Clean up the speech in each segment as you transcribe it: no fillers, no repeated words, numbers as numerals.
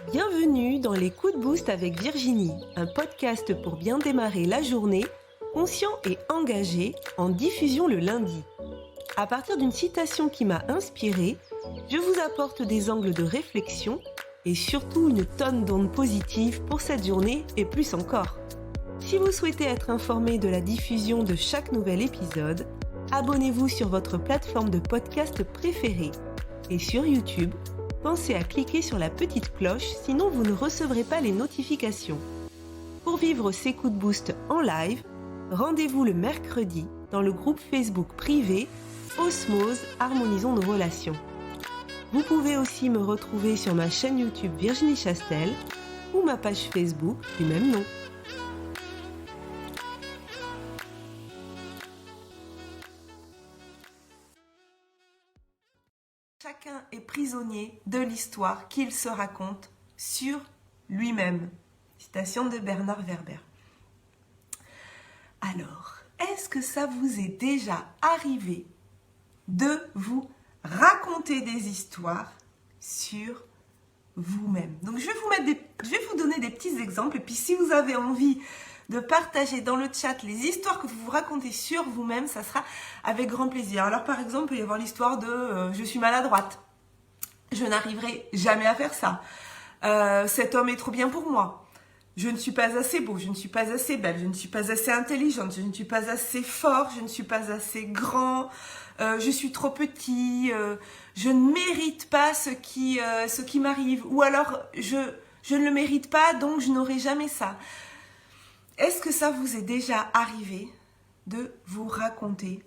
Bienvenue dans les coups de boost avec Virginie, un podcast pour bien démarrer la journée, conscient et engagé, en diffusion le lundi. À partir d'une citation qui m'a inspirée, je vous apporte des angles de réflexion et surtout une tonne d'ondes positives pour cette journée et plus encore. Si vous souhaitez être informé de la diffusion de chaque nouvel épisode, abonnez-vous sur votre plateforme de podcast préférée. Et sur YouTube, pensez à cliquer sur la petite cloche, sinon vous ne recevrez pas les notifications. Pour vivre ces coups de boost en live, rendez-vous le mercredi dans le groupe Facebook privé Osmose, harmonisons nos relations. Vous pouvez aussi me retrouver sur ma chaîne YouTube Virginie Chastel ou ma page Facebook du même nom. Chacun est prisonnier de l'histoire qu'il se raconte sur lui-même. Citation de Bernard Werber. Alors, est-ce que ça vous est déjà arrivé de vous raconter des histoires sur vous-même? Donc, je vais vous donner des petits exemples. Et puis, si vous avez envie de partager dans le chat les histoires que vous vous racontez sur vous-même, ça sera avec grand plaisir. Alors, par exemple, il peut y avoir l'histoire de je suis maladroite. Je n'arriverai jamais à faire ça. Cet homme est trop bien pour moi. Je ne suis pas assez beau, je ne suis pas assez belle, je ne suis pas assez intelligente, je ne suis pas assez fort, je ne suis pas assez grand, je suis trop petit, je ne mérite pas ce qui m'arrive. Ou alors, je ne le mérite pas, donc je n'aurai jamais ça. Est-ce que ça vous est déjà arrivé de vous raconter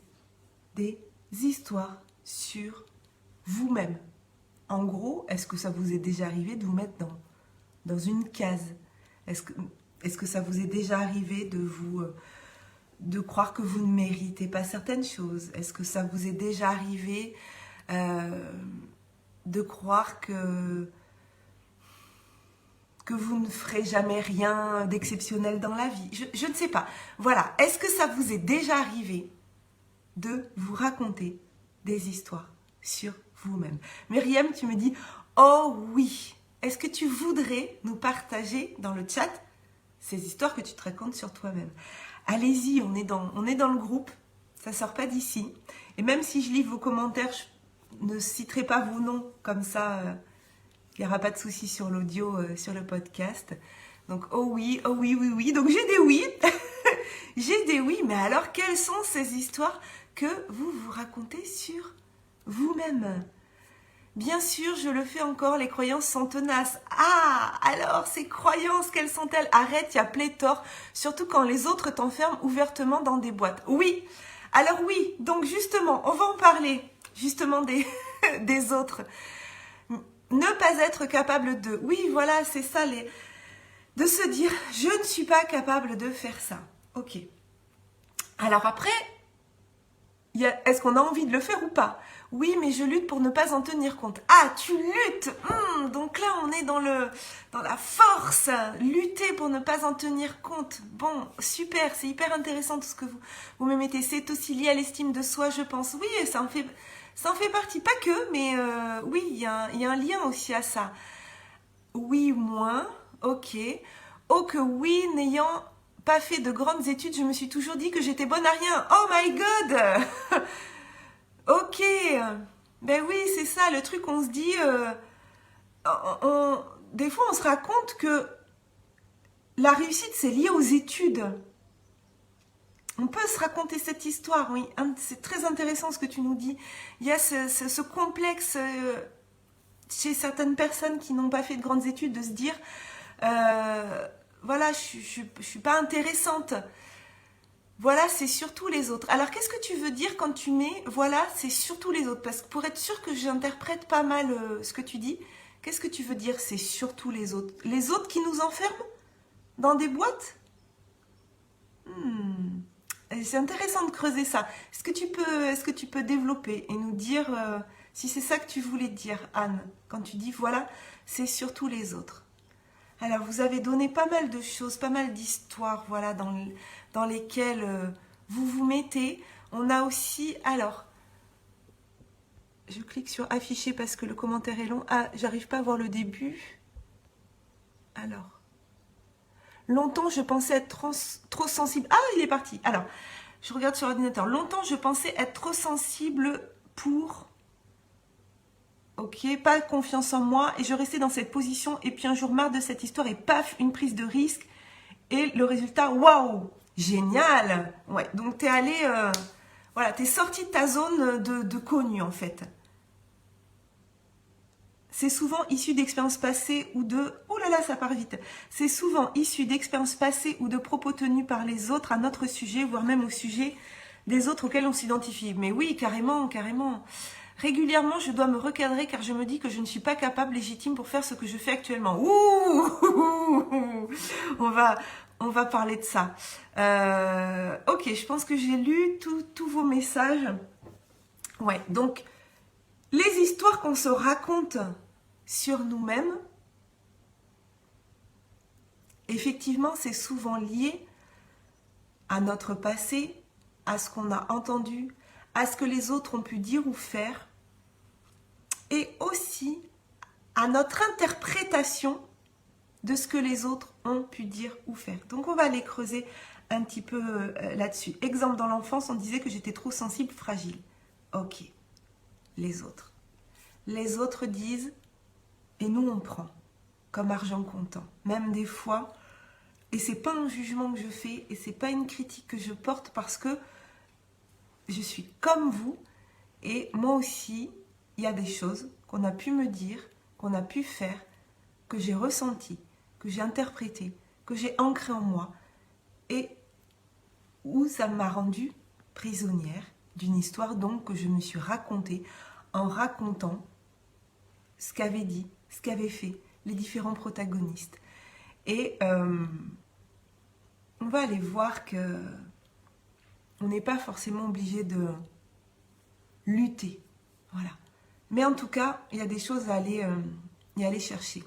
des histoires sur vous-même? En gros, est-ce que ça vous est déjà arrivé de vous mettre dans une case? Est-ce que ça vous est déjà arrivé de croire que vous ne méritez pas certaines choses? Est-ce que ça vous est déjà arrivé de croire que vous ne ferez jamais rien d'exceptionnel dans la vie? Je ne sais pas. Voilà. Est-ce que ça vous est déjà arrivé de vous raconter des histoires sur vous-même? Myriam, tu me dis « Oh oui !» Est-ce que tu voudrais nous partager dans le chat ces histoires que tu te racontes sur toi-même? Allez-y, on est dans le groupe, ça ne sort pas d'ici. Et même si je lis vos commentaires, je ne citerai pas vos noms, comme ça, il n'y aura pas de souci sur l'audio, sur le podcast. Donc, oh oui, oui, oui. Donc, j'ai des oui. J'ai des oui, mais alors, quelles sont ces histoires que vous vous racontez sur vous-même? Bien sûr, je le fais encore, les croyances sont tenaces. Ah, alors, ces croyances, quelles sont-elles? Arrête, il y a pléthore, surtout quand les autres t'enferment ouvertement dans des boîtes. Oui, alors oui, donc justement, on va en parler, justement des, des autres. Ne pas être capable de... Oui, voilà, c'est ça, de se dire, je ne suis pas capable de faire ça. Ok. Alors après, est-ce qu'on a envie de le faire ou pas? Oui, mais je lutte pour ne pas en tenir compte. Ah, tu luttes. Donc là, on est dans la force. Lutter pour ne pas en tenir compte. Bon, super, c'est hyper intéressant tout ce que vous me mettez. C'est aussi lié à l'estime de soi, je pense. Oui, ça en fait partie. Pas que, mais oui, il y a un lien aussi à ça. Oui, moins. Ok. Oh que oui, n'ayant pas fait de grandes études, je me suis toujours dit que j'étais bonne à rien. Oh my God. Ok, ben oui, c'est ça, le truc, on se dit, des fois on se raconte que la réussite c'est lié aux études. On peut se raconter cette histoire, oui, c'est très intéressant ce que tu nous dis. Il y a ce complexe chez certaines personnes qui n'ont pas fait de grandes études de se dire, voilà, je suis pas intéressante. Voilà, c'est surtout les autres. Alors, qu'est-ce que tu veux dire quand tu mets « voilà, c'est surtout les autres » Parce que pour être sûr que j'interprète pas mal ce que tu dis, qu'est-ce que tu veux dire « c'est surtout les autres » Les autres qui nous enferment dans des boîtes? C'est intéressant de creuser ça. Est-ce que tu peux développer et nous dire si c'est ça que tu voulais dire, Anne, quand tu dis « voilà, c'est surtout les autres ». Alors, vous avez donné pas mal de choses, pas mal d'histoires, voilà, dans lesquelles vous vous mettez. On a aussi, alors, je clique sur afficher parce que le commentaire est long. Ah, j'arrive pas à voir le début. Alors, longtemps, je pensais être trop sensible. Ah, il est parti. Alors, je regarde sur l'ordinateur. Longtemps, je pensais être trop sensible pour... Ok, pas confiance en moi. Et je restais dans cette position. Et puis un jour, marre de cette histoire. Et paf, une prise de risque. Et le résultat, waouh, génial. Ouais, donc t'es allé... voilà, t'es sorti de ta zone de connu, en fait. C'est souvent issu d'expériences passées ou de... Oh là là, ça part vite. C'est souvent issu d'expériences passées ou de propos tenus par les autres à notre sujet, voire même au sujet des autres auxquels on s'identifie. Mais oui, carrément, carrément. Régulièrement, je dois me recadrer car je me dis que je ne suis pas capable, légitime pour faire ce que je fais actuellement. Ouh, on va parler de ça. Ok, je pense que j'ai lu tous vos messages. Ouais, donc, les histoires qu'on se raconte sur nous-mêmes, effectivement, c'est souvent lié à notre passé, à ce qu'on a entendu, à ce que les autres ont pu dire ou faire, et aussi à notre interprétation de ce que les autres ont pu dire ou faire. Donc on va aller creuser un petit peu là-dessus. Exemple, dans l'enfance, on disait que j'étais trop sensible, fragile. Ok, les autres. Les autres disent, et nous on prend, comme argent comptant. Même des fois, et c'est pas un jugement que je fais, et c'est pas une critique que je porte parce que je suis comme vous, et moi aussi, il y a des choses qu'on a pu me dire, qu'on a pu faire, que j'ai ressenti, que j'ai interprété, que j'ai ancré en moi, et où ça m'a rendue prisonnière d'une histoire donc que je me suis racontée en racontant ce qu'avaient dit, ce qu'avaient fait les différents protagonistes. Et on va aller voir que on n'est pas forcément obligé de lutter. Voilà. Mais en tout cas, il y a des choses à aller, y aller chercher.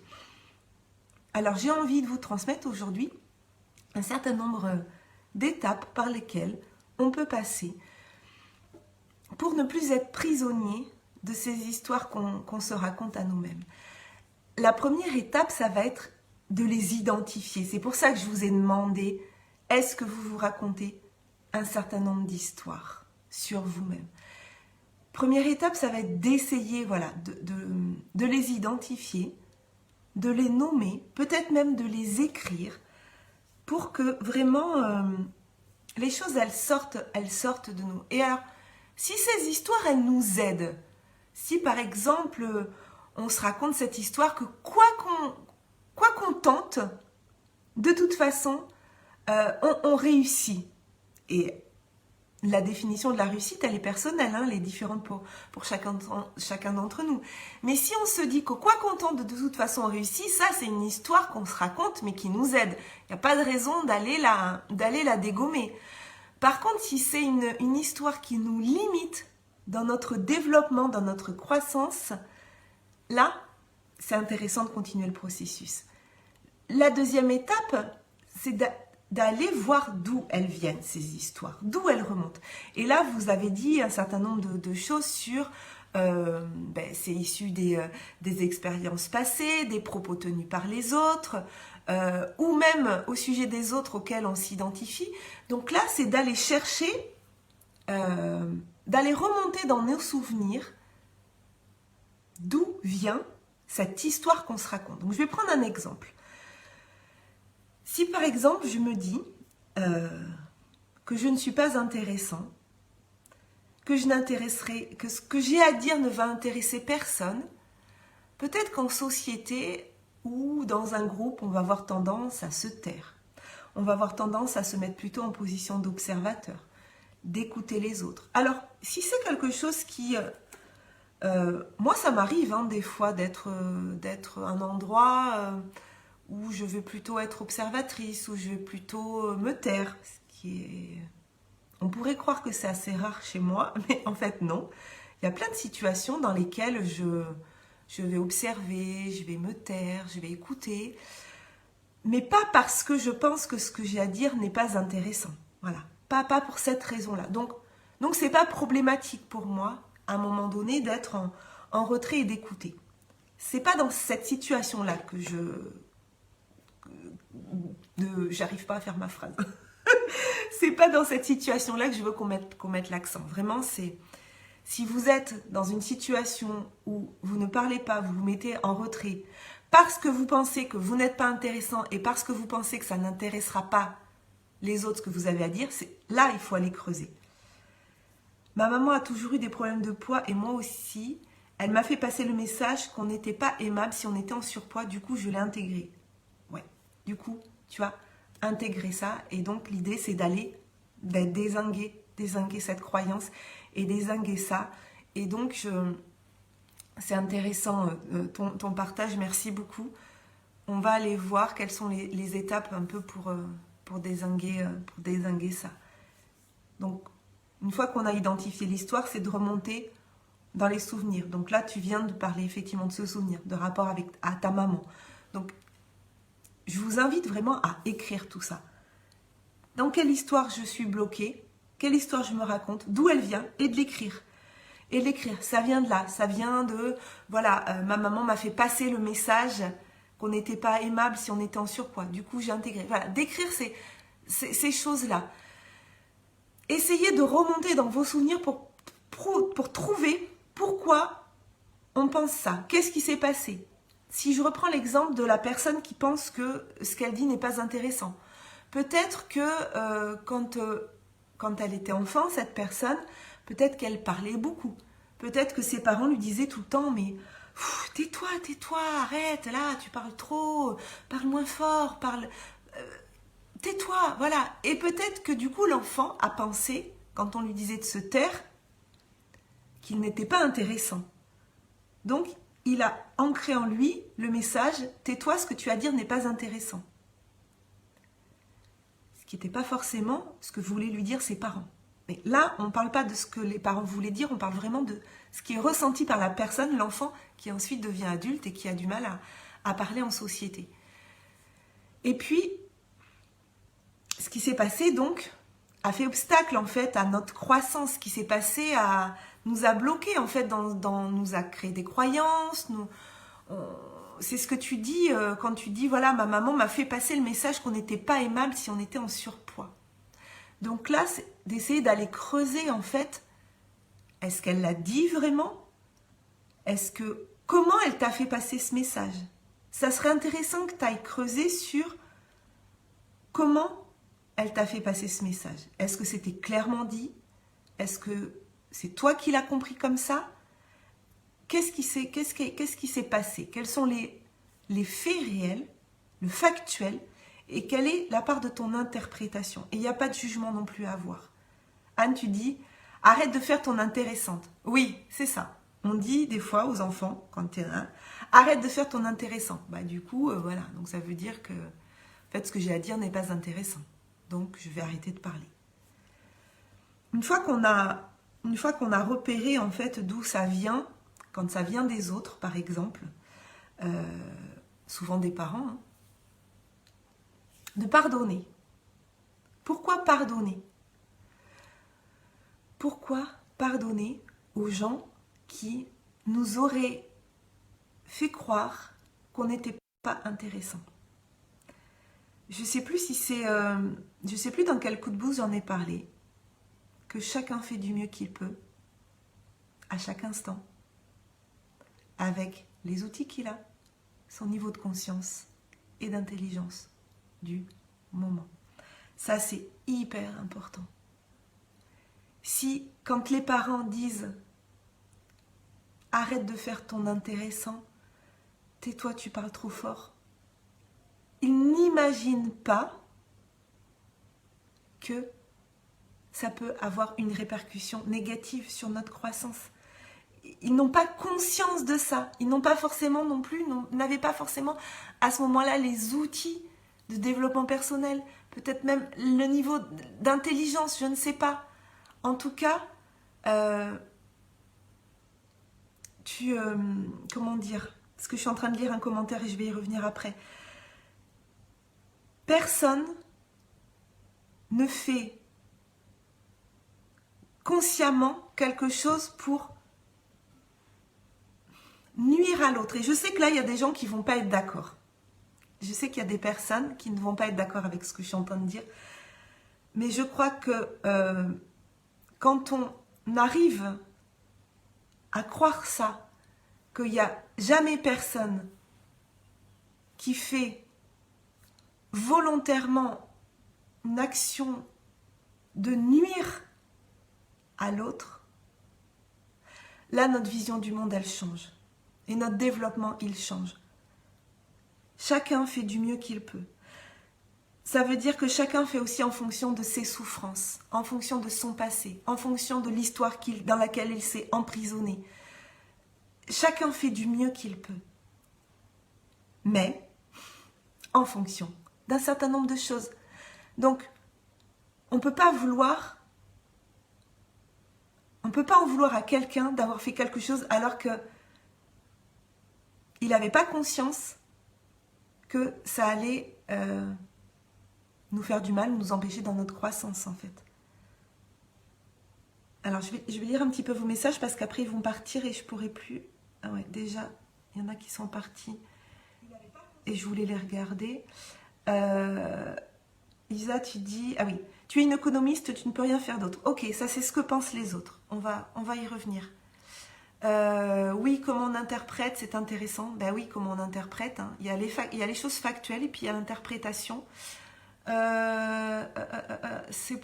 Alors, j'ai envie de vous transmettre aujourd'hui un certain nombre d'étapes par lesquelles on peut passer pour ne plus être prisonnier de ces histoires qu'on se raconte à nous-mêmes. La première étape, ça va être de les identifier. C'est pour ça que je vous ai demandé, est-ce que vous vous racontez un certain nombre d'histoires sur vous-même? Première étape, ça va être d'essayer voilà, de les identifier, de les nommer, peut-être même de les écrire, pour que vraiment les choses, elles sortent de nous. Et alors, si ces histoires, elles nous aident, si par exemple, on se raconte cette histoire que quoi qu'on tente, de toute façon, on réussit. Et la définition de la réussite, elle est personnelle, hein, elle est différente pour chacun d'entre nous. Mais si on se dit que quoi qu'on tente, de toute façon on réussit, ça c'est une histoire qu'on se raconte mais qui nous aide. Il n'y a pas de raison d'aller la dégommer. Par contre, si c'est une histoire qui nous limite dans notre développement, dans notre croissance, là, c'est intéressant de continuer le processus. La deuxième étape, c'est d'aller voir d'où elles viennent, ces histoires, d'où elles remontent. Et là, vous avez dit un certain nombre de choses sur... c'est issu des expériences passées, des propos tenus par les autres, ou même au sujet des autres auxquels on s'identifie. Donc là, c'est d'aller chercher, d'aller remonter dans nos souvenirs d'où vient cette histoire qu'on se raconte. Donc je vais prendre un exemple. Si par exemple je me dis que je ne suis pas intéressant, que ce que j'ai à dire ne va intéresser personne, peut-être qu'en société ou dans un groupe, on va avoir tendance à se taire. On va avoir tendance à se mettre plutôt en position d'observateur, d'écouter les autres. Alors, si c'est quelque chose qui... moi, ça m'arrive hein, des fois d'être un endroit... où je vais plutôt être observatrice, où je vais plutôt me taire, ce qui est... On pourrait croire que c'est assez rare chez moi, mais en fait non. Il y a plein de situations dans lesquelles je vais observer, je vais me taire, je vais écouter, mais pas parce que je pense que ce que j'ai à dire n'est pas intéressant. Voilà, pas pour cette raison-là. Donc c'est pas problématique pour moi, à un moment donné, d'être en retrait et d'écouter. C'est pas dans cette situation-là que J'arrive pas à faire ma phrase. C'est pas dans cette situation-là que je veux qu'on mette l'accent. Vraiment, c'est... Si vous êtes dans une situation où vous ne parlez pas, vous vous mettez en retrait, parce que vous pensez que vous n'êtes pas intéressant et parce que vous pensez que ça n'intéressera pas les autres ce que vous avez à dire, là, il faut aller creuser. Ma maman a toujours eu des problèmes de poids et moi aussi. Elle m'a fait passer le message qu'on n'était pas aimable si on était en surpoids. Du coup, je l'ai intégré. Ouais. Du coup, tu vas intégrer ça. Et donc, l'idée, c'est d'être dézinguer cette croyance et dézinguer ça. Et donc, c'est intéressant ton partage. Merci beaucoup. On va aller voir quelles sont les étapes un peu pour dézinguer ça. Donc, une fois qu'on a identifié l'histoire, c'est de remonter dans les souvenirs. Donc là, tu viens de parler effectivement de ce souvenir, de rapport à ta maman. Donc, je vous invite vraiment à écrire tout ça. Dans quelle histoire je suis bloquée, quelle histoire je me raconte, d'où elle vient, et de l'écrire. Et l'écrire, ça vient de là, ça vient de, voilà, ma maman m'a fait passer le message qu'on n'était pas aimable si on était en surpoids. Du coup, j'ai intégré. Voilà, d'écrire ces choses-là. Essayez de remonter dans vos souvenirs pour trouver pourquoi on pense ça. Qu'est-ce qui s'est passé? Si je reprends l'exemple de la personne qui pense que ce qu'elle dit n'est pas intéressant. Peut-être que quand elle était enfant, cette personne, peut-être qu'elle parlait beaucoup. Peut-être que ses parents lui disaient tout le temps, mais tais-toi, arrête, là, tu parles trop, parle moins fort, tais-toi, voilà. Et peut-être que du coup, l'enfant a pensé, quand on lui disait de se taire, qu'il n'était pas intéressant. Donc, il a ancré en lui le message « Tais-toi, ce que tu as à dire n'est pas intéressant ». Ce qui n'était pas forcément ce que voulaient lui dire ses parents. Mais là, on ne parle pas de ce que les parents voulaient dire, on parle vraiment de ce qui est ressenti par la personne, l'enfant, qui ensuite devient adulte et qui a du mal à parler en société. Et puis, ce qui s'est passé, donc, a fait obstacle, en fait, à notre croissance. Ce qui s'est passé nous a bloqués, en fait, nous a créé des croyances. C'est ce que tu dis quand tu dis, voilà, ma maman m'a fait passer le message qu'on n'était pas aimable si on était en surpoids. Donc là, c'est d'essayer d'aller creuser, en fait, est-ce qu'elle l'a dit vraiment? Comment elle t'a fait passer ce message? Ça serait intéressant que tu ailles creuser sur comment elle t'a fait passer ce message. Est-ce que c'était clairement dit? Est-ce que c'est toi qui l'as compris comme ça? Qu'est-ce qui s'est passé? Quels sont les faits réels, le factuel, et quelle est la part de ton interprétation? Et il n'y a pas de jugement non plus à avoir. Anne, tu dis, arrête de faire ton intéressante. Oui, c'est ça. On dit des fois aux enfants, quand tu es là, arrête de faire ton intéressant. Bah, du coup, voilà. Donc ça veut dire que en fait, ce que j'ai à dire n'est pas intéressant. Donc, je vais arrêter de parler. Une fois qu'on a repéré, en fait, d'où ça vient, quand ça vient des autres, par exemple, souvent des parents, hein, de pardonner. Pourquoi pardonner? Pourquoi pardonner aux gens qui nous auraient fait croire qu'on n'était pas intéressant? Je sais plus si c'est, je sais plus dans quel coup de boost j'en ai parlé, que chacun fait du mieux qu'il peut, à chaque instant, avec les outils qu'il a, son niveau de conscience et d'intelligence du moment. Ça, c'est hyper important. Si, quand les parents disent « Arrête de faire ton intéressant, tais-toi, tu parles trop fort », ils n'imaginent pas que ça peut avoir une répercussion négative sur notre croissance. Ils n'ont pas conscience de ça. Ils n'ont pas forcément non plus, n'avaient pas forcément à ce moment-là les outils de développement personnel, peut-être même le niveau d'intelligence, je ne sais pas. En tout cas, comment dire? Parce que je suis en train de lire un commentaire et je vais y revenir après. Personne ne fait consciemment quelque chose pour nuire à l'autre. Et je sais que là, il y a des gens qui ne vont pas être d'accord. Je sais qu'il y a des personnes qui ne vont pas être d'accord avec ce que je suis en train de dire, mais je crois que quand on arrive à croire ça, qu'il n'y a jamais personne qui fait volontairement une action de nuire à l'autre, là, notre vision du monde, elle change. Et notre développement, il change. Chacun fait du mieux qu'il peut. Ça veut dire que chacun fait aussi en fonction de ses souffrances, en fonction de son passé, en fonction de l'histoire dans laquelle il s'est emprisonné. Chacun fait du mieux qu'il peut. Mais en fonction d'un certain nombre de choses. Donc, on ne peut pas en vouloir à quelqu'un d'avoir fait quelque chose alors que il n'avait pas conscience que ça allait nous faire du mal, nous empêcher dans notre croissance en fait. Alors je vais lire un petit peu vos messages parce qu'après ils vont partir et je ne pourrai plus. Ah ouais, déjà, il y en a qui sont partis et je voulais les regarder. Isa, tu dis... Ah oui, tu es une économiste, tu ne peux rien faire d'autre. Ok, ça c'est ce que pensent les autres. On va y revenir. Oui, comment on interprète, c'est intéressant. Ben oui, comment on interprète. Hein. Il y a les choses factuelles et puis il y a l'interprétation. C'est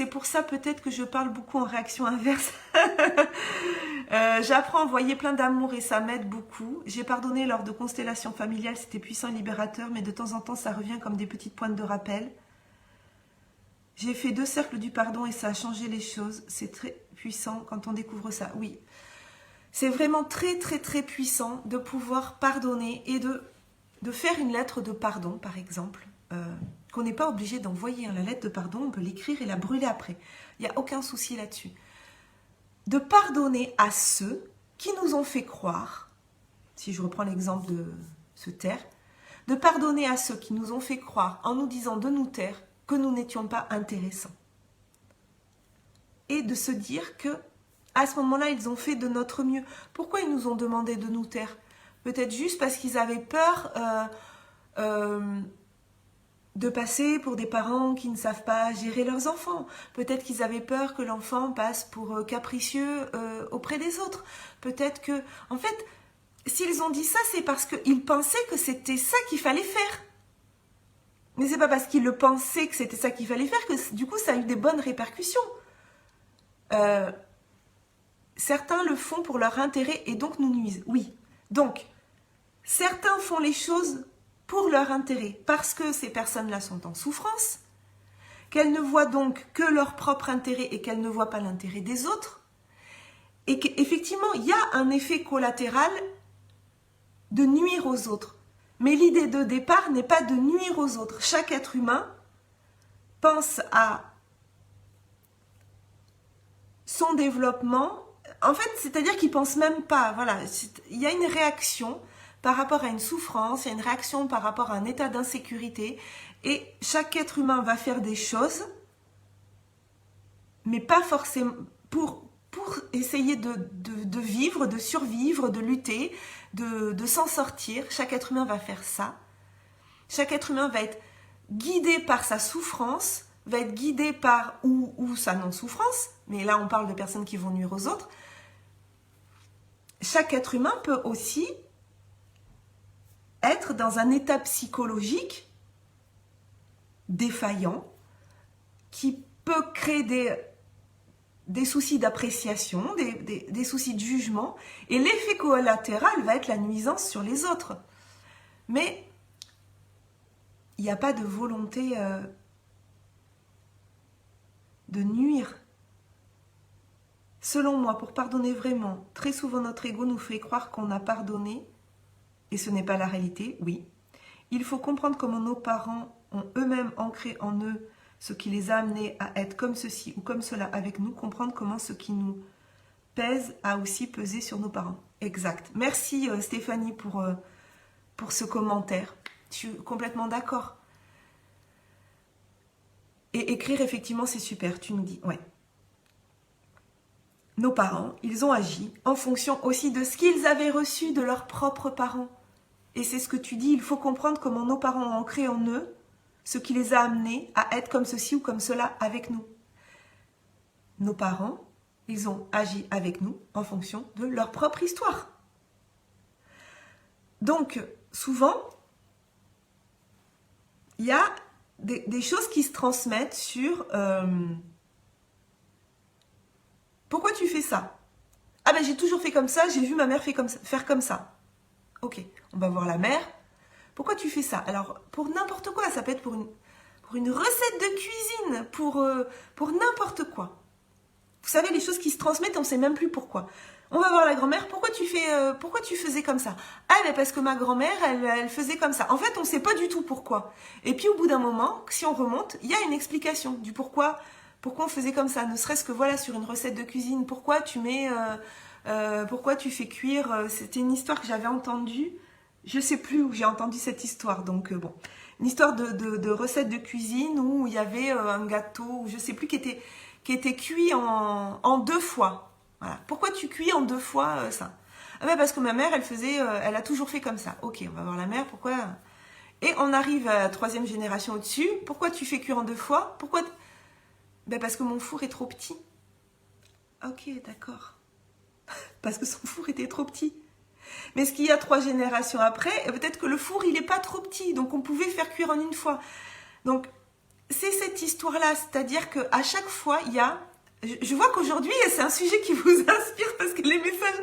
pour ça peut-être que je parle beaucoup en réaction inverse. J'apprends à envoyer plein d'amour et ça m'aide beaucoup. J'ai pardonné lors de constellations familiales, c'était puissant et libérateur, mais de temps en temps ça revient comme des petites pointes de rappel. J'ai fait 2 cercles du pardon et ça a changé les choses. C'est très puissant quand on découvre ça. Oui, c'est vraiment très très très puissant de pouvoir pardonner et de faire une lettre de pardon par exemple. Qu'on n'est pas obligé d'envoyer la lettre de pardon, on peut l'écrire et la brûler après. Il n'y a aucun souci là-dessus. De pardonner à ceux qui nous ont fait croire, si je reprends l'exemple de se taire, de pardonner à ceux qui nous ont fait croire en nous disant de nous taire que nous n'étions pas intéressants. Et de se dire que à ce moment-là, ils ont fait de notre mieux. Pourquoi ils nous ont demandé de nous taire? Peut-être juste parce qu'ils avaient peur de passer pour des parents qui ne savent pas gérer leurs enfants. Peut-être qu'ils avaient peur que l'enfant passe pour capricieux auprès des autres. Peut-être que... En fait, s'ils ont dit ça, c'est parce qu'ils pensaient que c'était ça qu'il fallait faire. Mais c'est pas parce qu'ils le pensaient que c'était ça qu'il fallait faire que du coup ça a eu des bonnes répercussions. Certains le font pour leur intérêt et donc nous nuisent. Oui. Donc, certains font les choses pour leur intérêt, parce que ces personnes-là sont en souffrance, qu'elles ne voient donc que leur propre intérêt et qu'elles ne voient pas l'intérêt des autres, et qu'effectivement, il y a un effet collatéral de nuire aux autres. Mais l'idée de départ n'est pas de nuire aux autres. Chaque être humain pense à son développement, en fait, c'est-à-dire qu'il ne pense même pas, voilà, il y a une réaction par rapport à une souffrance, il y a une réaction par rapport à un état d'insécurité, et chaque être humain va faire des choses, mais pas forcément pour essayer de vivre, de survivre, de lutter, de s'en sortir. Chaque être humain va faire ça. Chaque être humain va être guidé par sa souffrance, va être guidé par ou sa non-souffrance, mais là on parle de personnes qui vont nuire aux autres. Chaque être humain peut aussi être dans un état psychologique défaillant qui peut créer des soucis d'appréciation, des soucis de jugement, et l'effet collatéral va être la nuisance sur les autres. Mais il n'y a pas de volonté de nuire. Selon moi, pour pardonner vraiment, très souvent notre ego nous fait croire qu'on a pardonné, et ce n'est pas la réalité, oui. Il faut comprendre comment nos parents ont eux-mêmes ancré en eux ce qui les a amenés à être comme ceci ou comme cela avec nous, comprendre comment ce qui nous pèse a aussi pesé sur nos parents. Exact. Merci Stéphanie pour ce commentaire. Je suis complètement d'accord. Et écrire, effectivement, c'est super, tu nous dis. Ouais. Nos parents, ils ont agi en fonction aussi de ce qu'ils avaient reçu de leurs propres parents. Et c'est ce que tu dis, il faut comprendre comment nos parents ont ancré en eux ce qui les a amenés à être comme ceci ou comme cela avec nous. Nos parents, ils ont agi avec nous en fonction de leur propre histoire. Donc, souvent, il y a des choses qui se transmettent sur pourquoi tu fais ça? Ah ben j'ai toujours fait comme ça, j'ai vu ma mère faire comme ça. Ok, on va voir la mère. Pourquoi tu fais ça? Alors, pour n'importe quoi, ça peut être pour une recette de cuisine, pour n'importe quoi. Vous savez, les choses qui se transmettent, on ne sait même plus pourquoi. On va voir la grand-mère, pourquoi tu faisais comme ça? Ah, mais parce que ma grand-mère, elle faisait comme ça. En fait, on ne sait pas du tout pourquoi. Et puis, au bout d'un moment, si on remonte, il y a une explication du pourquoi on faisait comme ça. Ne serait-ce que, voilà, sur une recette de cuisine, pourquoi tu fais cuire... C'était une histoire que j'avais entendue. Je ne sais plus où j'ai entendu cette histoire. Donc, bon. Une histoire de recette de cuisine où il y avait un gâteau, je ne sais plus, qui était cuit en 2 fois. Voilà. Pourquoi tu cuis en 2 fois ça? Ah ben parce que ma mère, elle a toujours fait comme ça. Ok, on va voir la mère, pourquoi? Et on arrive à la 3e génération au-dessus. Pourquoi tu fais cuire en 2 fois? Pourquoi? Ben parce que mon four est trop petit. Ok, d'accord. Parce que son four était trop petit. Mais ce qu'il y a 3 générations après, peut-être que le four, il n'est pas trop petit. Donc, on pouvait faire cuire en 1 fois. Donc, c'est cette histoire-là. C'est-à-dire qu'à chaque fois, il y a... Je vois qu'aujourd'hui, c'est un sujet qui vous inspire parce que les messages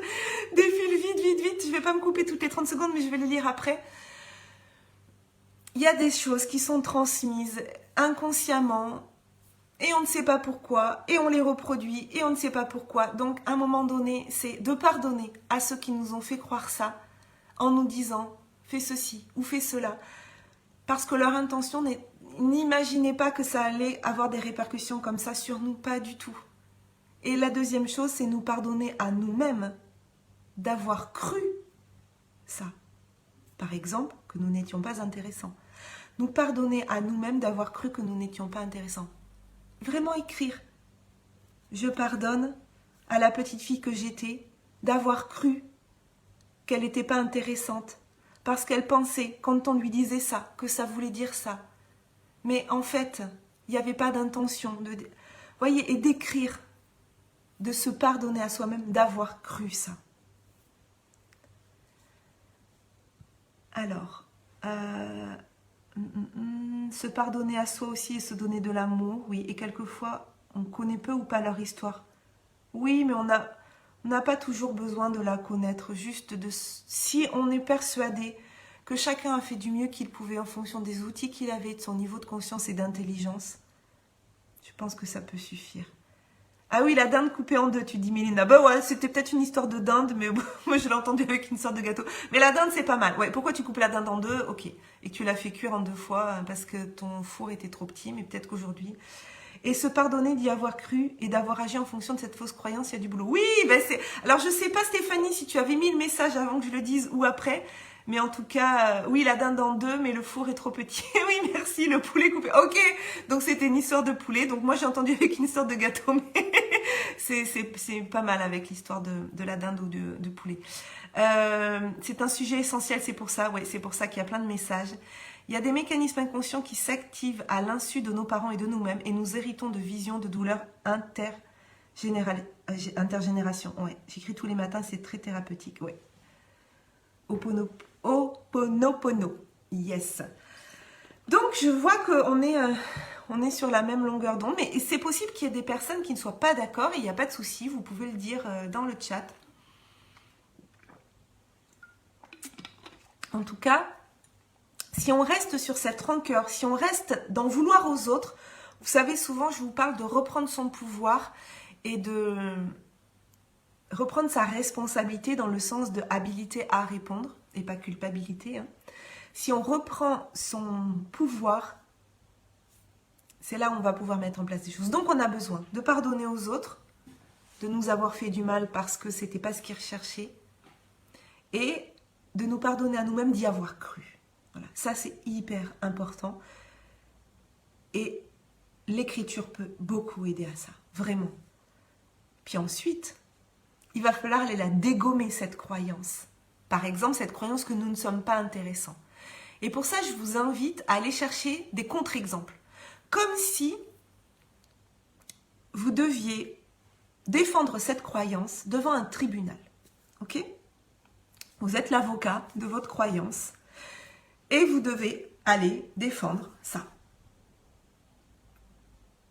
défilent vite. Je ne vais pas me couper toutes les 30 secondes, mais je vais les lire après. Il y a des choses qui sont transmises inconsciemment et on ne sait pas pourquoi, et on les reproduit et on ne sait pas pourquoi. Donc, à un moment donné, c'est de pardonner à ceux qui nous ont fait croire ça en nous disant « fais ceci » ou « fais cela ». Parce que leur intention n'est... N'imaginez pas que ça allait avoir des répercussions comme ça sur nous, pas du tout. Et la deuxième chose, c'est nous pardonner à nous-mêmes d'avoir cru ça. Par exemple, que nous n'étions pas intéressants. Nous pardonner à nous-mêmes d'avoir cru que nous n'étions pas intéressants. Vraiment écrire. Je pardonne à la petite fille que j'étais d'avoir cru qu'elle n'était pas intéressante. Parce qu'elle pensait, quand on lui disait ça, que ça voulait dire ça. Mais en fait, il n'y avait pas d'intention. Voyez, et d'écrire, de se pardonner à soi-même, d'avoir cru ça. Alors, se pardonner à soi aussi et se donner de l'amour, oui. Et quelquefois, on connaît peu ou pas leur histoire. Oui, mais on n'a pas toujours besoin de la connaître. Juste si on est persuadé que chacun a fait du mieux qu'il pouvait en fonction des outils qu'il avait, de son niveau de conscience et d'intelligence, je pense que ça peut suffire. Ah oui, la dinde coupée en 2, tu dis Mélina. Bah ouais, c'était peut-être une histoire de dinde, mais moi je l'ai entendu avec une sorte de gâteau. Mais la dinde, c'est pas mal. Ouais, pourquoi tu coupes la dinde en 2? Ok. Et que tu l'as fait cuire en 2 fois parce que ton four était trop petit, mais peut-être qu'aujourd'hui... Et se pardonner d'y avoir cru et d'avoir agi en fonction de cette fausse croyance, il y a du boulot. Oui, ben c'est... Alors je sais pas Stéphanie si tu avais mis le message avant que je le dise ou après, mais en tout cas, oui, la dinde en 2, mais le four est trop petit. Oui, merci, le poulet coupé. Ok, donc c'était une histoire de poulet. Donc moi j'ai entendu avec une histoire de gâteau, mais c'est pas mal avec l'histoire de la dinde ou de poulet. C'est un sujet essentiel, c'est pour ça, ouais, c'est pour ça qu'il y a plein de messages. Il y a des mécanismes inconscients qui s'activent à l'insu de nos parents et de nous-mêmes et nous héritons de visions de douleurs intergénération. Ouais, j'écris tous les matins, c'est très thérapeutique. Ouais. Oponopono. Yes. Donc, je vois qu'on est sur la même longueur d'onde, mais c'est possible qu'il y ait des personnes qui ne soient pas d'accord et il n'y a pas de souci, vous pouvez le dire dans le chat. En tout cas, si on reste sur cette rancœur, si on reste d'en vouloir aux autres, vous savez, souvent je vous parle de reprendre son pouvoir et de reprendre sa responsabilité dans le sens de habilité à répondre et pas culpabilité. Hein. Si on reprend son pouvoir, c'est là où on va pouvoir mettre en place des choses. Donc on a besoin de pardonner aux autres, de nous avoir fait du mal parce que c'était pas ce qu'ils recherchaient et de nous pardonner à nous-mêmes d'y avoir cru. Voilà, ça c'est hyper important et l'écriture peut beaucoup aider à ça, vraiment. Puis ensuite, il va falloir aller la dégommer cette croyance Par exemple, cette croyance que nous ne sommes pas intéressants. Et pour ça, je vous invite à aller chercher des contre-exemples. Comme si vous deviez défendre cette croyance devant un tribunal. Ok ? Vous êtes l'avocat de votre croyance et vous devez aller défendre ça.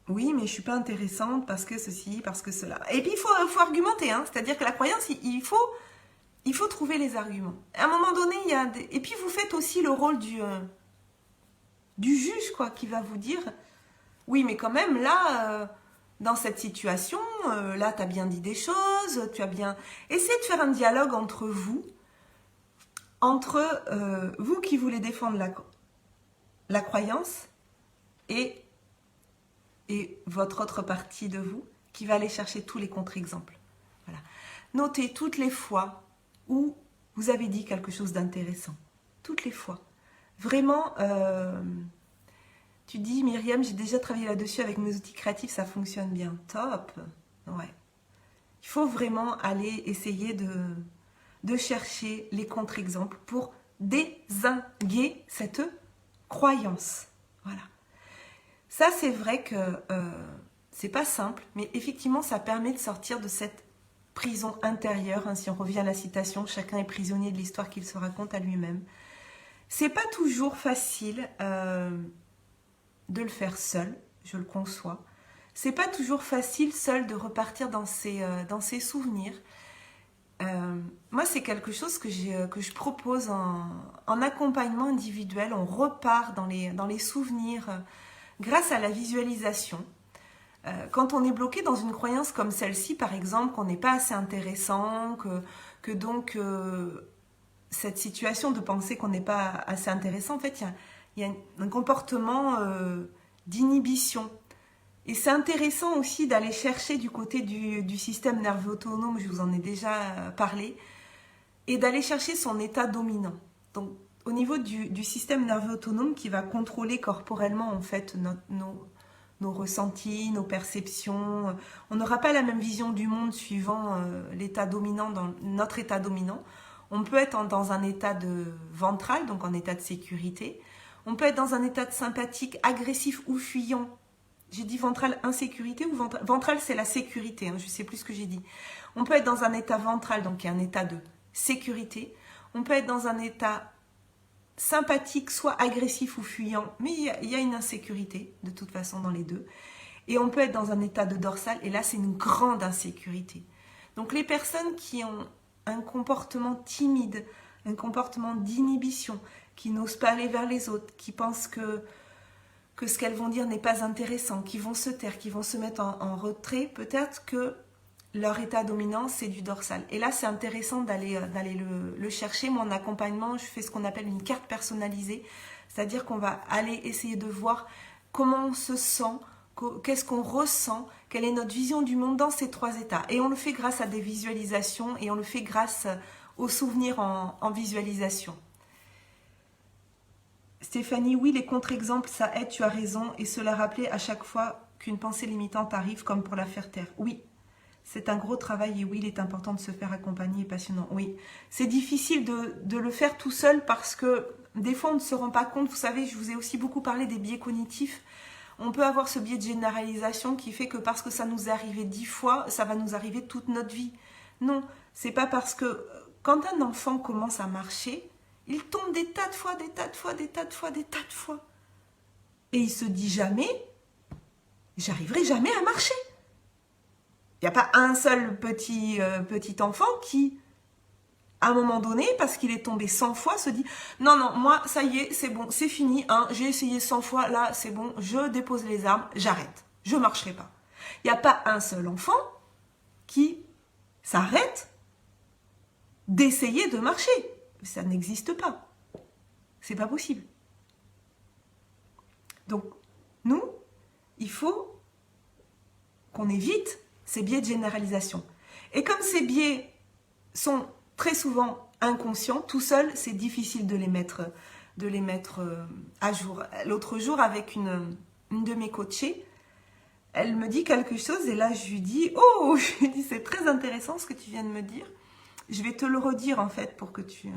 Oui, mais je ne suis pas intéressante parce que ceci, parce que cela. Et puis, il faut argumenter. Hein. C'est-à-dire que la croyance, il faut trouver les arguments. À un moment donné, il y a des... Et puis, vous faites aussi le rôle du juge, quoi, qui va vous dire, oui, mais quand même, là, dans cette situation, là, tu as bien dit des choses, tu as bien... Essayez de faire un dialogue entre vous qui voulez défendre la croyance et votre autre partie de vous qui va aller chercher tous les contre-exemples. Voilà. Notez toutes les fois où vous avez dit quelque chose d'intéressant. Toutes les fois. Vraiment, tu dis, Myriam, j'ai déjà travaillé là-dessus avec mes outils créatifs, ça fonctionne bien. Top. Ouais. Il faut vraiment aller essayer de chercher les contre-exemples pour dézinguer cette croyance. Voilà. Ça, c'est vrai que c'est pas simple, mais effectivement, ça permet de sortir de cette prison intérieure. Hein, si on revient à la citation, chacun est prisonnier de l'histoire qu'il se raconte à lui-même. C'est pas toujours facile de le faire seul, je le conçois. C'est pas toujours facile seul de repartir dans ses souvenirs. Moi, c'est quelque chose que je propose en accompagnement individuel. On repart dans les souvenirs grâce à la visualisation. Quand on est bloqué dans une croyance comme celle-ci, par exemple, qu'on n'est pas assez intéressant, que donc cette situation de penser qu'on n'est pas assez intéressant, en fait, il y a un comportement d'inhibition. Et c'est intéressant aussi d'aller chercher du côté du système nerveux autonome, je vous en ai déjà parlé, et d'aller chercher son état dominant. Donc, au niveau du système nerveux autonome qui va contrôler corporellement en fait nos ressentis, nos perceptions. On n'aura pas la même vision du monde suivant l'état dominant, dans notre état dominant. On peut être dans un état de ventral, donc en état de sécurité. On peut être dans un état de sympathique, agressif ou fuyant. J'ai dit ventral, insécurité ou ventral? Ventral, c'est la sécurité, hein, je ne sais plus ce que j'ai dit. On peut être dans un état ventral, donc qui est un état de sécurité. On peut être dans un état sympathique, soit agressif ou fuyant, mais il y a une insécurité, de toute façon, dans les deux. Et on peut être dans un état de dorsal, et là, c'est une grande insécurité. Donc, les personnes qui ont un comportement timide, un comportement d'inhibition, qui n'osent pas aller vers les autres, qui pensent que ce qu'elles vont dire n'est pas intéressant, qui vont se taire, qui vont se mettre en retrait, peut-être que leur état dominant, c'est du dorsal. Et là, c'est intéressant d'aller le chercher. Moi, en accompagnement, je fais ce qu'on appelle une carte personnalisée, c'est-à-dire qu'on va aller essayer de voir comment on se sent, qu'est-ce qu'on ressent, quelle est notre vision du monde dans ces trois états. Et on le fait grâce à des visualisations et on le fait grâce aux souvenirs en visualisation. Stéphanie, oui, les contre-exemples, ça aide, tu as raison, et se la rappeler à chaque fois qu'une pensée limitante arrive, comme pour la faire taire. Oui, c'est un gros travail, et oui, il est important de se faire accompagner, passionnant. Oui, c'est difficile de le faire tout seul, parce que des fois, on ne se rend pas compte. Vous savez, je vous ai aussi beaucoup parlé des biais cognitifs. On peut avoir ce biais de généralisation qui fait que parce que ça nous est arrivé 10 fois, ça va nous arriver toute notre vie. Non, c'est pas parce que quand un enfant commence à marcher, il tombe des tas de fois, des tas de fois, des tas de fois, des tas de fois. Et il se dit jamais, j'arriverai jamais à marcher. Il n'y a pas un seul petit enfant qui, à un moment donné, parce qu'il est tombé 100 fois, se dit « Non, non, moi, ça y est, c'est bon, c'est fini, hein, j'ai essayé 100 fois, là, c'est bon, je dépose les armes, j'arrête, je ne marcherai pas. » Il n'y a pas un seul enfant qui s'arrête d'essayer de marcher. Ça n'existe pas. C'est pas possible. Donc, nous, il faut qu'on évite ces biais de généralisation. Et comme ces biais sont très souvent inconscients, tout seul, c'est difficile de les mettre à jour. L'autre jour, avec une de mes coachées, elle me dit quelque chose et là, je lui dis, oh, je lui dis, c'est très intéressant ce que tu viens de me dire. Je vais te le redire en fait pour que tu...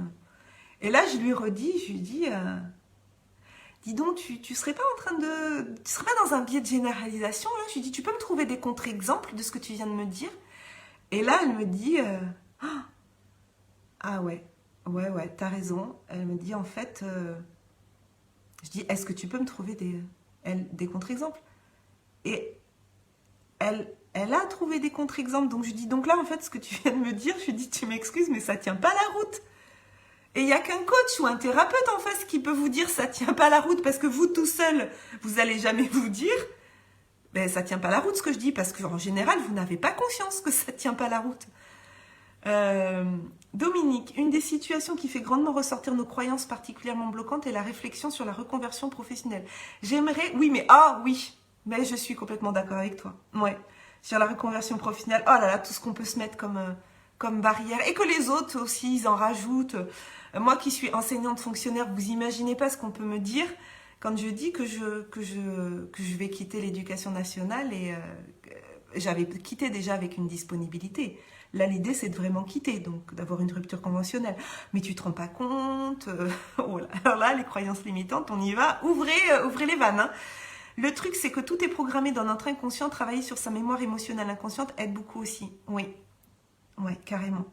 Et là, je lui redis, je lui dis, dis donc, tu serais pas en train de... Tu serais pas dans un biais de généralisation là? Je lui dis, tu peux me trouver des contre-exemples de ce que tu viens de me dire? Et là, elle me dit, ah ouais, t'as raison. Elle me dit, en fait, je dis, est-ce que tu peux me trouver des contre-exemples? Et elle a trouvé des contre-exemples. Donc je dis, donc là, en fait, ce que tu viens de me dire, je lui dis, tu m'excuses, mais ça tient pas la route. Et il n'y a qu'un coach ou un thérapeute en face qui peut vous dire, ça tient pas la route, parce que vous, tout seul, vous allez jamais vous dire, ben, ça tient pas la route, ce que je dis, parce qu'en général, vous n'avez pas conscience que ça tient pas la route. Dominique, une des situations qui fait grandement ressortir nos croyances particulièrement bloquantes est la réflexion sur la reconversion professionnelle. J'aimerais, oui, mais je suis complètement d'accord avec toi. Ouais, sur la reconversion professionnelle. Oh là là, tout ce qu'on peut se mettre comme barrière et que les autres aussi, ils en rajoutent. Moi qui suis enseignante fonctionnaire, vous imaginez pas ce qu'on peut me dire quand je dis que je vais quitter l'éducation nationale et j'avais quitté déjà avec une disponibilité. Là, l'idée, c'est de vraiment quitter, donc d'avoir une rupture conventionnelle. Mais tu te rends pas compte. Oh là. Alors là, les croyances limitantes, on y va. Ouvrez les vannes. Hein. Le truc, c'est que tout est programmé dans notre inconscient. Travailler sur sa mémoire émotionnelle inconsciente aide beaucoup aussi. Oui, carrément.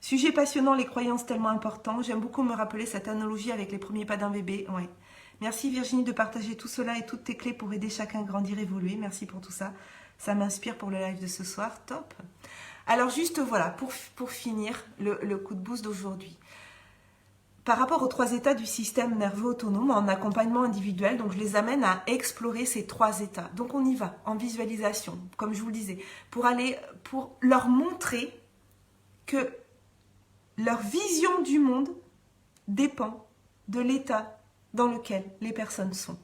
Sujet passionnant, les croyances tellement importantes. J'aime beaucoup me rappeler cette analogie avec les premiers pas d'un bébé. Ouais. Merci Virginie de partager tout cela et toutes tes clés pour aider chacun à grandir, évoluer. Merci pour tout ça. Ça m'inspire pour le live de ce soir. Top. Alors juste voilà, pour finir le coup de boost d'aujourd'hui. Par rapport aux 3 états du système nerveux autonome en accompagnement individuel, donc je les amène à explorer ces 3 états. Donc on y va en visualisation, comme je vous le disais, pour leur montrer que leur vision du monde dépend de l'état dans lequel les personnes sont.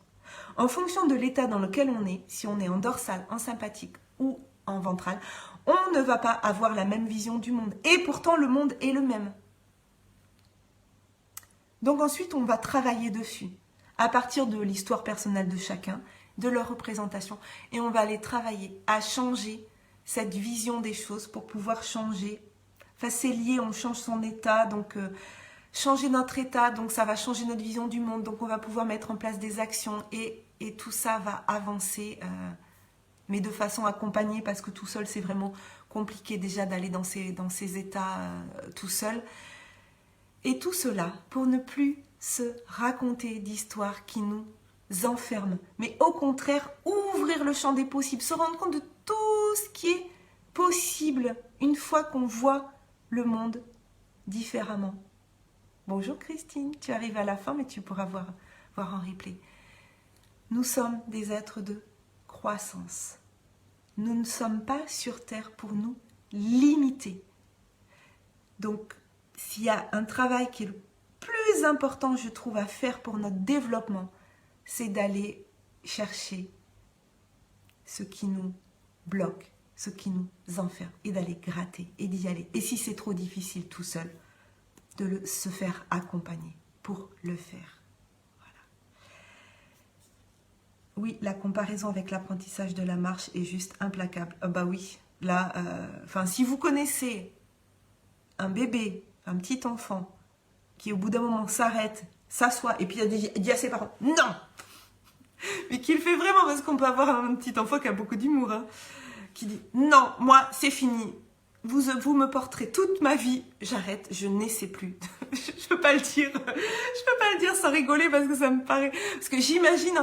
En fonction de l'état dans lequel on est, si on est en dorsal, en sympathique ou en ventral, on ne va pas avoir la même vision du monde. Et pourtant, le monde est le même. Donc ensuite, on va travailler dessus, à partir de l'histoire personnelle de chacun, de leur représentation. Et on va aller travailler à changer cette vision des choses pour pouvoir changer. Enfin, c'est lié, on change son état, donc changer notre état, donc ça va changer notre vision du monde. Donc on va pouvoir mettre en place des actions et tout ça va avancer mais de façon accompagnée, parce que tout seul, c'est vraiment compliqué déjà d'aller dans ces états tout seul. Et tout cela pour ne plus se raconter d'histoires qui nous enferment, mais au contraire, ouvrir le champ des possibles, se rendre compte de tout ce qui est possible une fois qu'on voit le monde différemment. Bonjour Christine, tu arrives à la fin, mais tu pourras voir en replay. Nous sommes des êtres de croissance. Nous ne sommes pas sur Terre pour nous limiter. Donc, s'il y a un travail qui est le plus important, je trouve, à faire pour notre développement, c'est d'aller chercher ce qui nous bloque, ce qui nous enferme, et d'aller gratter, et d'y aller. Et si c'est trop difficile tout seul, de se faire accompagner pour le faire. Oui, la comparaison avec l'apprentissage de la marche est juste implacable. Bah oui, là, si vous connaissez un bébé, un petit enfant, qui au bout d'un moment s'arrête, s'assoit, et puis il dit à ses parents, non! Mais qu'il fait vraiment, parce qu'on peut avoir un petit enfant qui a beaucoup d'humour, hein, qui dit, non, moi, c'est fini. Vous me porterez toute ma vie, j'arrête, je n'essaie plus. Je peux pas le dire sans rigoler parce que ça me paraît... Parce que j'imagine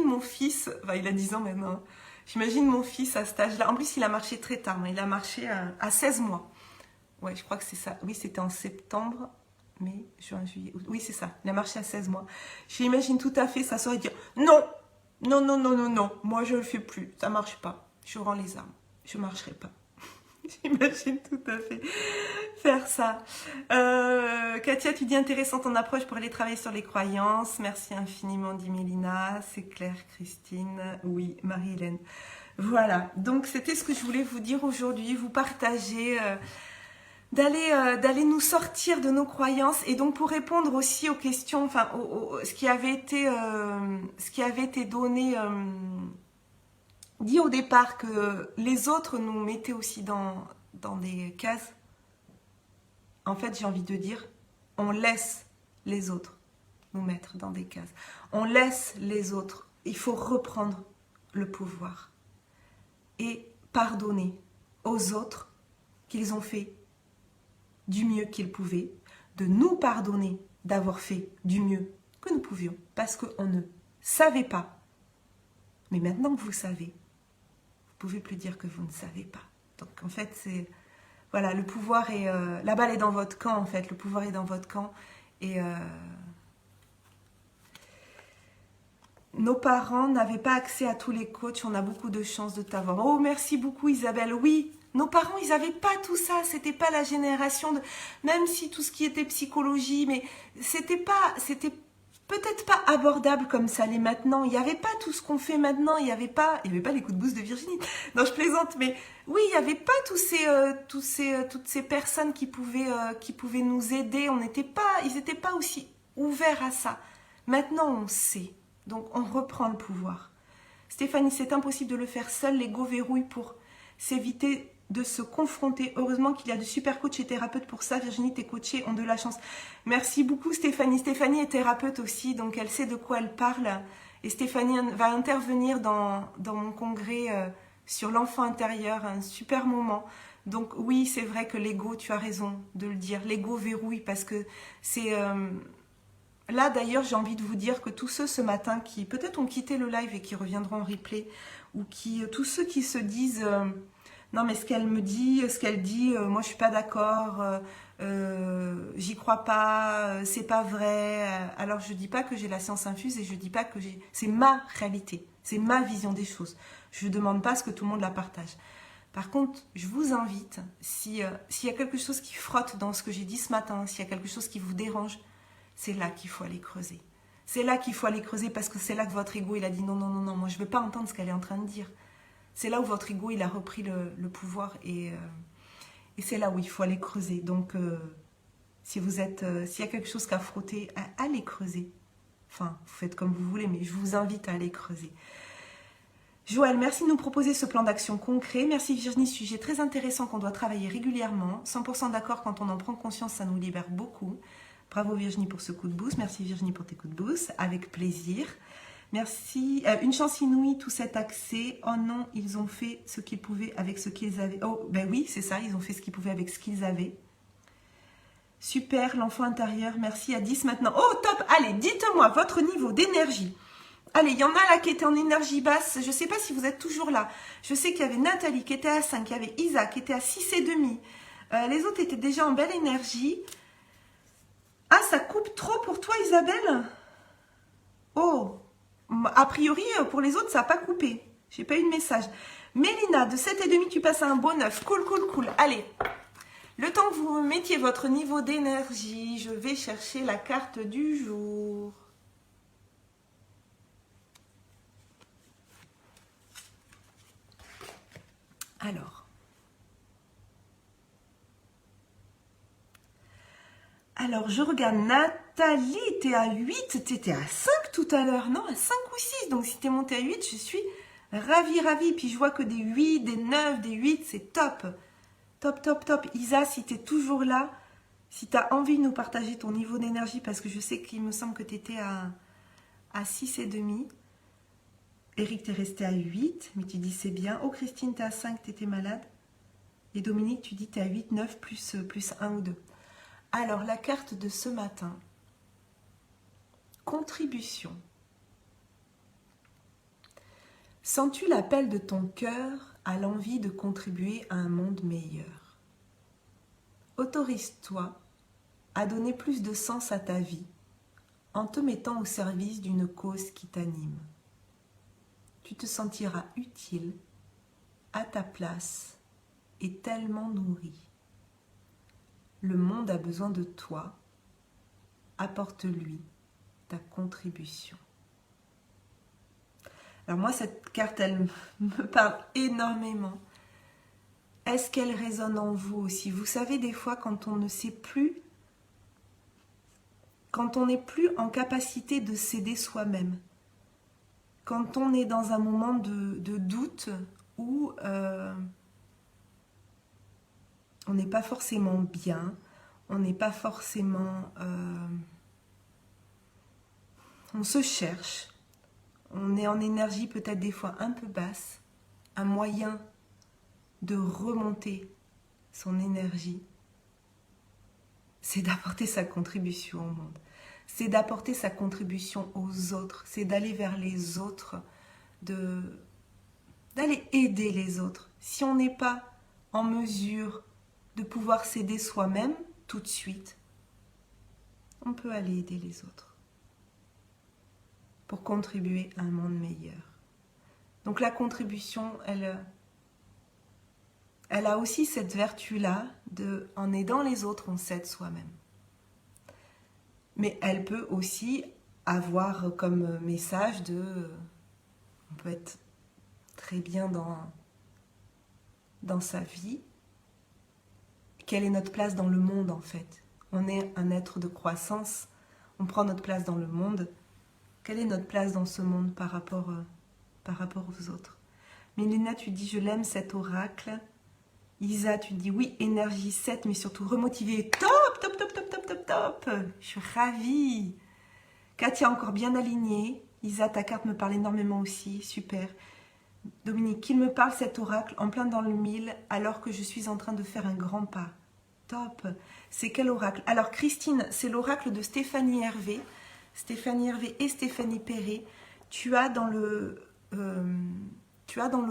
mon fils, il a 10 ans maintenant, j'imagine mon fils à cet âge-là. En plus, il a marché très tard, il a marché à 16 mois. Ouais, je crois que c'est ça. Oui, c'était en septembre, mai, juin, juillet, août. Oui, c'est ça, il a marché à 16 mois. J'imagine tout à fait s'asseoir et dire, non, moi je le fais plus, ça marche pas. Je rends les armes, je marcherai pas. J'imagine tout à fait faire ça. Katia, tu dis intéressant ton approche pour aller travailler sur les croyances. Merci infiniment, dit Mélina. C'est clair, Christine. Oui, Marie-Hélène. Voilà, donc c'était ce que je voulais vous dire aujourd'hui, vous partager, d'aller nous sortir de nos croyances. Et donc pour répondre aussi aux questions, ce qui avait été donné... dit au départ que les autres nous mettaient aussi dans des cases. en fait, j'ai envie de dire, on laisse les autres nous mettre dans des cases. On laisse les autres. Il faut reprendre le pouvoir et pardonner aux autres qu'ils ont fait du mieux qu'ils pouvaient, de nous pardonner d'avoir fait du mieux que nous pouvions, parce qu'on ne savait pas. Mais maintenant que vous savez, vous ne pouvez plus dire que vous ne savez pas. Donc en fait, c'est... Voilà, le pouvoir est... la balle est dans votre camp, en fait. Le pouvoir est dans votre camp. Et... nos parents n'avaient pas accès à tous les coachs. On a beaucoup de chance de t'avoir. Oh, merci beaucoup Isabelle. Oui, nos parents, ils n'avaient pas tout ça. C'était pas la génération de... Même si tout ce qui était psychologie, mais c'était peut-être pas abordable comme ça l'est maintenant. Il n'y avait pas tout ce qu'on fait maintenant. Il n'y avait pas les coups de boost de Virginie. Non, je plaisante, mais oui, il n'y avait pas toutes ces personnes qui pouvaient nous aider. Ils n'étaient pas aussi ouverts à ça. Maintenant, on sait. Donc, on reprend le pouvoir. Stéphanie, c'est impossible de le faire seul. L'ego verrouille pour s'éviter de se confronter. Heureusement qu'il y a de super coachs et thérapeutes pour ça. Virginie, tes coachés ont de la chance. Merci beaucoup Stéphanie. Stéphanie est thérapeute aussi, donc elle sait de quoi elle parle. Et Stéphanie va intervenir dans mon congrès sur l'enfant intérieur. Un super moment. Donc oui, c'est vrai que l'ego, tu as raison de le dire. L'ego verrouille parce que c'est... Là, d'ailleurs, j'ai envie de vous dire que tous ceux ce matin qui peut-être ont quitté le live et qui reviendront en replay, ou tous ceux qui se disent non mais ce qu'elle me dit, ce qu'elle dit, moi je suis pas d'accord, j'y crois pas, c'est pas vrai. Alors je dis pas que j'ai la science infuse et je dis pas que c'est ma réalité, c'est ma vision des choses. Je ne demande pas à ce que tout le monde la partage. Par contre, je vous invite, s'il y a quelque chose qui frotte dans ce que j'ai dit ce matin, s'il y a quelque chose qui vous dérange, c'est là qu'il faut aller creuser. C'est là qu'il faut aller creuser parce que c'est là que votre ego, il a dit non, non, non, non, moi je ne veux pas entendre ce qu'elle est en train de dire. C'est là où votre ego, il a repris le pouvoir et c'est là où il faut aller creuser. Donc, s'il y a quelque chose qu'à frotter, allez creuser. Enfin, vous faites comme vous voulez, mais je vous invite à aller creuser. Joël, merci de nous proposer ce plan d'action concret. Merci Virginie, sujet très intéressant qu'on doit travailler régulièrement. 100% d'accord, quand on en prend conscience, ça nous libère beaucoup. Bravo Virginie pour ce coup de boost. Merci Virginie pour tes coups de boost. Avec plaisir. Merci. Une chance inouïe, tout cet accès. Oh non, ils ont fait ce qu'ils pouvaient avec ce qu'ils avaient. Oh, ben oui, c'est ça. Ils ont fait ce qu'ils pouvaient avec ce qu'ils avaient. Super, l'enfant intérieur. Merci à 10 maintenant. Oh, top. Allez, dites-moi votre niveau d'énergie. Allez, il y en a là qui étaient en énergie basse. Je ne sais pas si vous êtes toujours là. Je sais qu'il y avait Nathalie qui était à 5. Il y avait Isa qui était à 6,5. Les autres étaient déjà en belle énergie. Ah, ça coupe trop pour toi, Isabelle? Oh, a priori, pour les autres, ça n'a pas coupé. J'ai pas eu de message. Mélina, de 7,5, tu passes à un beau 9. Cool, cool, cool. Allez, le temps que vous mettiez votre niveau d'énergie, je vais chercher la carte du jour. Alors, je regarde Nathalie, t'es à 8, t'étais à 5 tout à l'heure, non, à 5 ou 6. Donc, si t'es montée à 8, je suis ravie. Puis, je vois que des 8, des 9, des 8, c'est top. Top, top, top. Isa, si t'es toujours là, si t'as envie de nous partager ton niveau d'énergie, parce que je sais qu'il me semble que t'étais à 6,5. Eric, t'es resté à 8, mais tu dis c'est bien. Oh, Christine, t'es à 5, t'étais malade. Et Dominique, tu dis t'es à 8, 9, plus 1 ou 2. Alors, la carte de ce matin, contribution. Sens-tu l'appel de ton cœur à l'envie de contribuer à un monde meilleur? Autorise-toi à donner plus de sens à ta vie en te mettant au service d'une cause qui t'anime. Tu te sentiras utile, à ta place et tellement nourri. Le monde a besoin de toi. Apporte-lui ta contribution. Alors moi, cette carte, elle me parle énormément. Est-ce qu'elle résonne en vous aussi? Vous savez, des fois, quand on ne sait plus, quand on n'est plus en capacité de s'aider soi-même, quand on est dans un moment de doute où on n'est pas forcément bien, on n'est pas forcément... on se cherche, on est en énergie peut-être des fois un peu basse. Un moyen de remonter son énergie, c'est d'apporter sa contribution au monde. C'est d'apporter sa contribution aux autres. C'est d'aller vers les autres, d'aller aider les autres. Si on n'est pas en mesure de pouvoir s'aider soi-même tout de suite, on peut aller aider les autres pour contribuer à un monde meilleur. Donc la contribution, elle a aussi cette vertu-là en aidant les autres, on s'aide soi-même. Mais elle peut aussi avoir comme message on peut être très bien dans sa vie. Quelle est notre place dans le monde en fait? On est un être de croissance, on prend notre place dans le monde. Quelle est notre place dans ce monde par rapport aux autres? Mélina, tu dis, je l'aime cet oracle. Isa, tu dis, oui, énergie 7, mais surtout remotiver. Top, top, top, top, top, top, top. Je suis ravie. Katia, encore bien alignée. Isa, ta carte me parle énormément aussi. Super. Dominique, qu'il me parle cet oracle en plein dans le mille alors que je suis en train de faire un grand pas. Top. C'est quel oracle? Alors, Christine, c'est l'oracle de Stéphanie Hervé. Stéphanie Hervé et Stéphanie Perret. Tu as dans le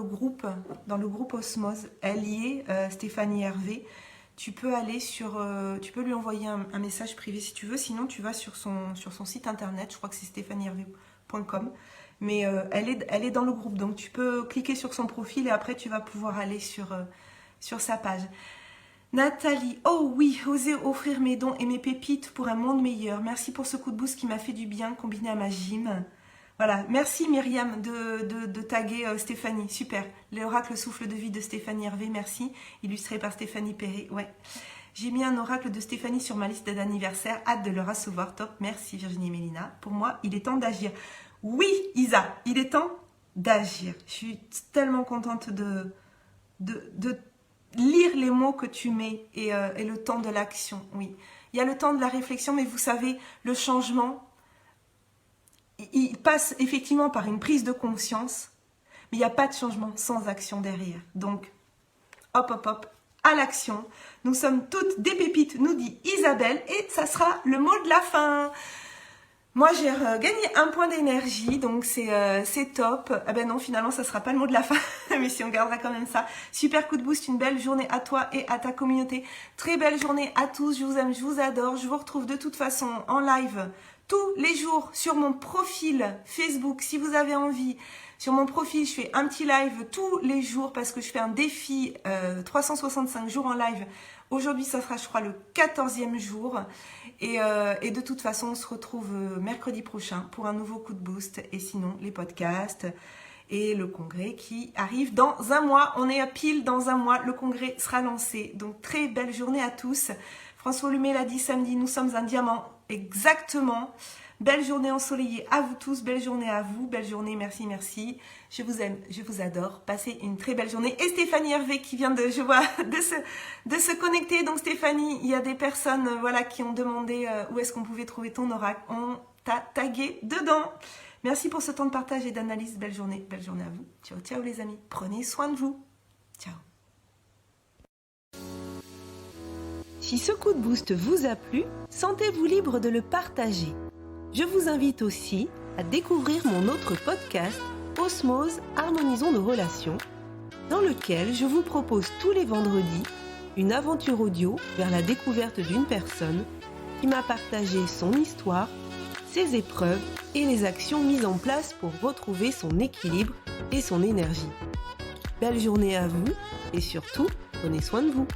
groupe Osmose, elle y est, Stéphanie Hervé. Tu peux aller tu peux lui envoyer un message privé si tu veux, sinon tu vas sur son site internet, je crois que c'est stéphaniehervé.com, mais elle est dans le groupe, donc tu peux cliquer sur son profil et après tu vas pouvoir aller sur sa page. Nathalie, oh oui, oser offrir mes dons et mes pépites pour un monde meilleur. Merci pour ce coup de boost qui m'a fait du bien combiné à ma gym. Voilà, merci Myriam de taguer Stéphanie, super. L'oracle souffle de vie de Stéphanie Hervé, merci. Illustré par Stéphanie Perret, ouais. J'ai mis un oracle de Stéphanie sur ma liste d'anniversaire, hâte de le recevoir, top. Merci Virginie et Mélina. Pour moi, il est temps d'agir. Oui Isa, il est temps d'agir. Je suis tellement contente de lire les mots que tu mets et le temps de l'action, oui. Il y a le temps de la réflexion, mais vous savez, le changement, il passe effectivement par une prise de conscience, mais il n'y a pas de changement sans action derrière. Donc, hop, hop, hop, à l'action. Nous sommes toutes des pépites, nous dit Isabelle, et ça sera le mot de la fin. Moi, j'ai gagné un point d'énergie, donc c'est top. Ah ben non, finalement, ça ne sera pas le mot de la fin, mais si on gardera quand même ça. Super coup de boost, une belle journée à toi et à ta communauté. Très belle journée à tous, je vous aime, je vous adore. Je vous retrouve de toute façon en live tous les jours sur mon profil Facebook, si vous avez envie. Sur mon profil, je fais un petit live tous les jours parce que je fais un défi 365 jours en live. Aujourd'hui, ça sera, je crois, le 14e jour. Et de toute façon, on se retrouve mercredi prochain pour un nouveau coup de boost. Et sinon, les podcasts et le congrès qui arrive dans un mois. On est à pile dans un mois. Le congrès sera lancé. Donc, très belle journée à tous. François Lumet l'a dit samedi, nous sommes un diamant. Exactement. Belle journée ensoleillée à vous tous, belle journée à vous, belle journée, merci, merci. Je vous aime, je vous adore. Passez une très belle journée. Et Stéphanie Hervé qui vient de se connecter. Donc Stéphanie, il y a des personnes voilà, qui ont demandé où est-ce qu'on pouvait trouver ton oracle. On t'a tagué dedans. Merci pour ce temps de partage et d'analyse. Belle journée à vous. Ciao, ciao les amis. Prenez soin de vous. Ciao. Si ce coup de boost vous a plu, sentez-vous libre de le partager. Je vous invite aussi à découvrir mon autre podcast, Osmose, Harmonisons nos relations, dans lequel je vous propose tous les vendredis une aventure audio vers la découverte d'une personne qui m'a partagé son histoire, ses épreuves et les actions mises en place pour retrouver son équilibre et son énergie. Belle journée à vous et surtout, prenez soin de vous.